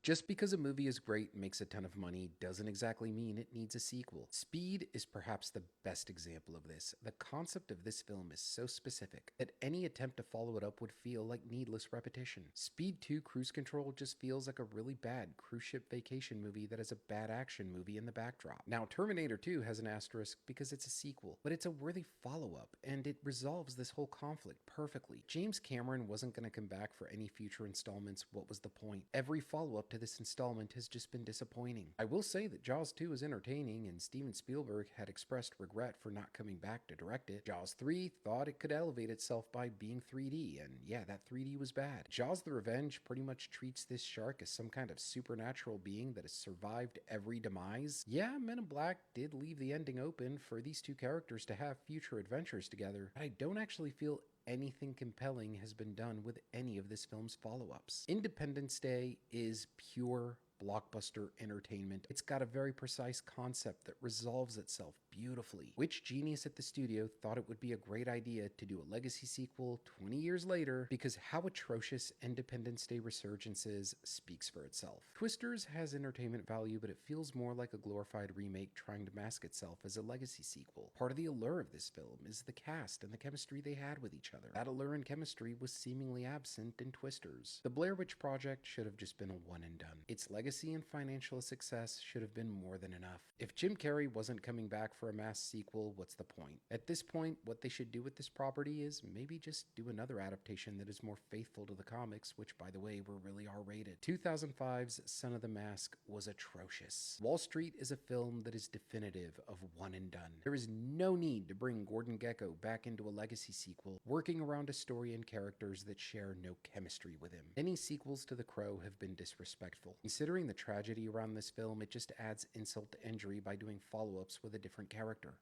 Just because a movie is great and makes a ton of money doesn't exactly mean it needs a sequel. Speed is perhaps the best example of this. The concept of this film is so specific that any attempt to follow it up would feel like needless repetition. Speed 2 Cruise Control just feels like a really bad cruise ship vacation movie that has a bad action movie in the backdrop. Now, Terminator 2 has an asterisk because it's a sequel, but it's a worthy follow-up, and it resolves this whole conflict perfectly. James Cameron wasn't going to come back for any future installments. What was the point? Every follow-up to this installment has just been disappointing. I will say that Jaws 2 is entertaining, and Steven Spielberg had expressed regret for not coming back to direct it. Jaws 3 thought it could elevate itself by being 3D, and yeah, that 3D was bad. Jaws the Revenge pretty much treats this shark as some kind of supernatural being that has survived every demise. Yeah, Men in Black did leave the ending open for these two characters to have future adventures together, but I don't actually feel anything compelling has been done with any of this film's follow-ups. Independence Day is pure blockbuster entertainment. It's got a very precise concept that resolves itself beautifully. Which genius at the studio thought it would be a great idea to do a legacy sequel 20 years later? Because how atrocious Independence Day Resurgence is speaks for itself. Twisters has entertainment value, but it feels more like a glorified remake trying to mask itself as a legacy sequel. Part of the allure of this film is the cast and the chemistry they had with each other. That allure and chemistry was seemingly absent in Twisters. The Blair Witch Project should have just been a one and done. Its legacy and financial success should have been more than enough. If Jim Carrey wasn't coming back for a mass sequel, what's the point? At this point, what they should do with this property is maybe just do another adaptation that is more faithful to the comics, which, by the way, were really R-rated. 2005's Son of the Mask was atrocious. Wall Street is a film that is definitive of one and done. There is no need to bring Gordon Gekko back into a legacy sequel, working around a story and characters that share no chemistry with him. Any sequels to The Crow have been disrespectful. Considering the tragedy around this film, it just adds insult to injury by doing follow-ups with a different character.